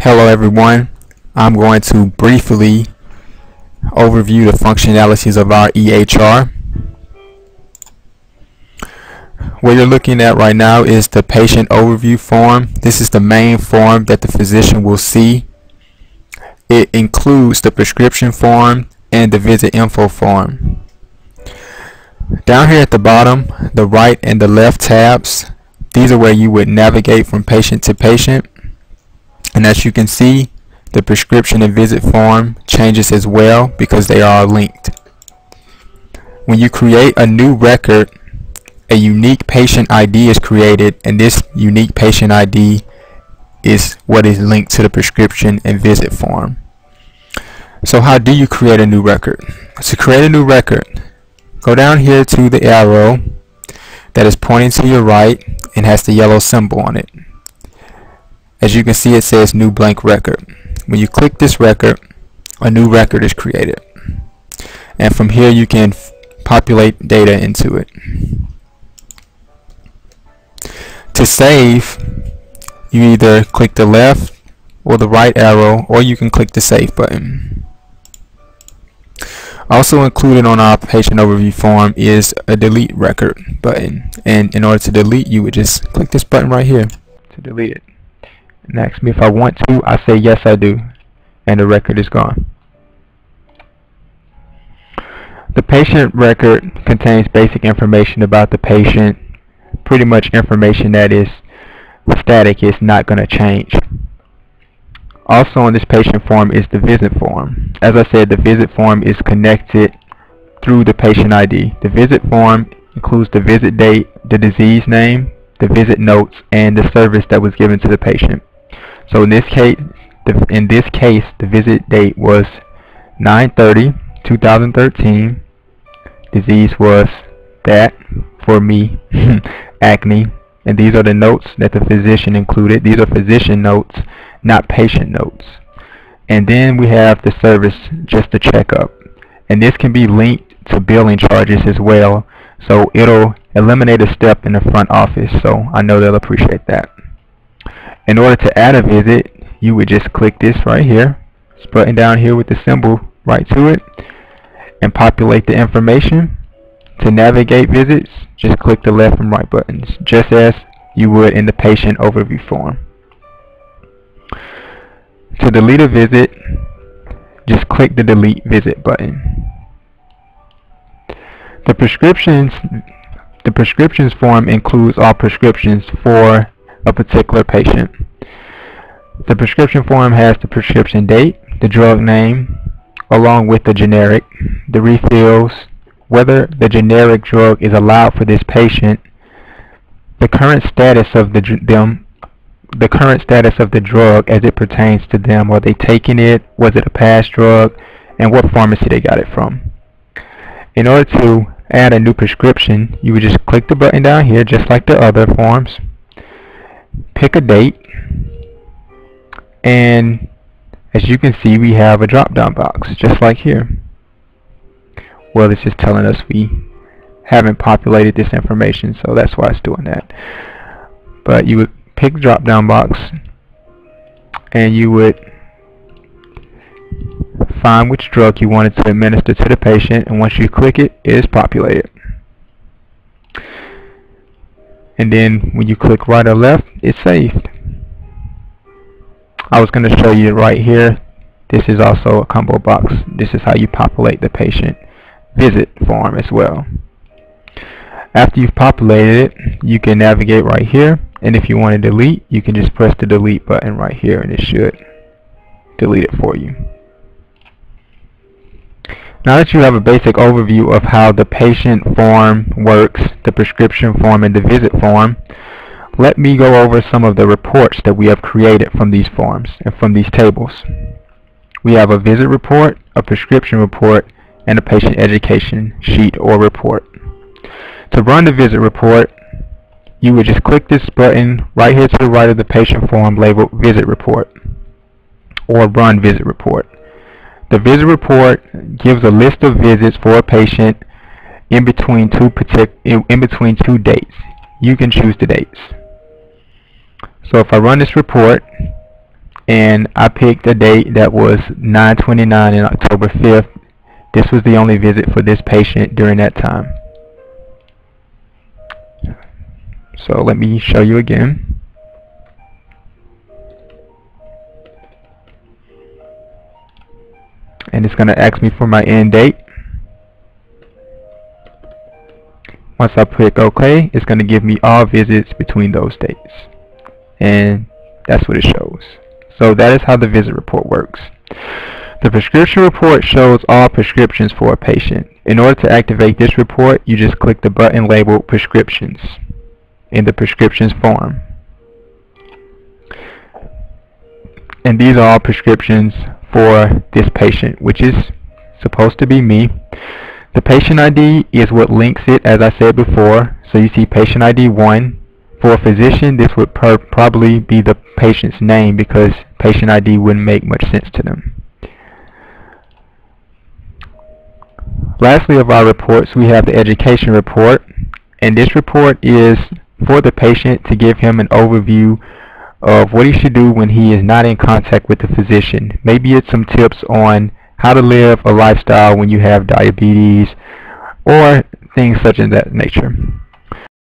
Hello everyone, I'm going to briefly overview the functionalities of our EHR. What you're looking at right now is the patient overview form. This is the main form that the physician will see. It includes the prescription form and the visit info form. Down here at the bottom, the right and the left tabs, these are where you would navigate from patient to patient. And as you can see, the prescription and visit form changes as well because they are linked. When you create a new record, a unique patient ID is created, and this unique patient ID is what is linked to the prescription and visit form. So how do you create a new record? To create a new record, go down here to the arrow that is pointing to your right and has the yellow symbol on it. As you can see, it says new blank record. When you click this record, a new record is created. And from here you can populate data into it. To save, you either click the left or the right arrow, or you can click the save button. Also included on our patient overview form is a delete record button. And in order to delete, you would just click this button right here to delete it. And ask me if I want to. I say yes, I do, and the record is gone. The patient record contains basic information about the patient, pretty much information that is static, is not going to change. Also on this patient form is the visit form. As I said, the visit form is connected through the patient ID. The visit form includes the visit date, the disease name, the visit notes, and the service that was given to the patient. So in this case, the visit date was 9/30/2013. Disease was that, for me, acne. And these are the notes that the physician included. These are physician notes, not patient notes. And then we have the service, just a checkup. And this can be linked to billing charges as well. So it'll eliminate a step in the front office. So I know they'll appreciate that. In order to add a visit, you would just click this right here, this button down here with the symbol right to it, and populate the information. To navigate visits, just click the left and right buttons, just as you would in the patient overview form. To delete a visit, just click the delete visit button. The prescriptions form includes all prescriptions for a particular patient. The prescription form has the prescription date, the drug name, along with the generic, the refills, whether the generic drug is allowed for this patient, the current status of the drug as it pertains to them. Are they taking it? Was it a past drug? And what pharmacy they got it from. In order to add a new prescription, you would just click the button down here, just like the other forms. Pick a date, and as you can see, we have a drop-down box, just like here. Well, it's just telling us we haven't populated this information, so that's why it's doing that. But you would pick the drop-down box, and you would find which drug you wanted to administer to the patient, and once you click it, it is populated. And then when you click right or left, it's saved. I was going to show you right here. This is also a combo box. This is how you populate the patient visit form as well. After you've populated it, you can navigate right here, and if you want to delete, you can just press the delete button right here, and it should delete it for you. Now that you have a basic overview of how the patient form works, the prescription form and the visit form, let me go over some of the reports that we have created from these forms and from these tables. We have a visit report, a prescription report, and a patient education sheet or report. To run the visit report, you would just click this button right here to the right of the patient form labeled visit report or run visit report. The visit report gives a list of visits for a patient in between two dates. You can choose the dates. So if I run this report, and I picked a date that was 9/29 and October 5th. This was the only visit for this patient during that time. So let me show you again. And it's going to ask me for my end date. Once I click OK, it's going to give me all visits between those dates. And that's what it shows. So that is how the visit report works. The prescription report shows all prescriptions for a patient. In order to activate this report, you just click the button labeled Prescriptions in the prescriptions form. And these are all prescriptions for this patient, which is supposed to be me. The patient ID is what links it, as I said before. So you see patient ID 1. For a physician, this would probably be the patient's name, because patient ID wouldn't make much sense to them. Lastly, of our reports, we have the education report, and this report is for the patient to give him an overview of what he should do when he is not in contact with the physician. Maybe it's some tips on how to live a lifestyle when you have diabetes, or things such as that nature.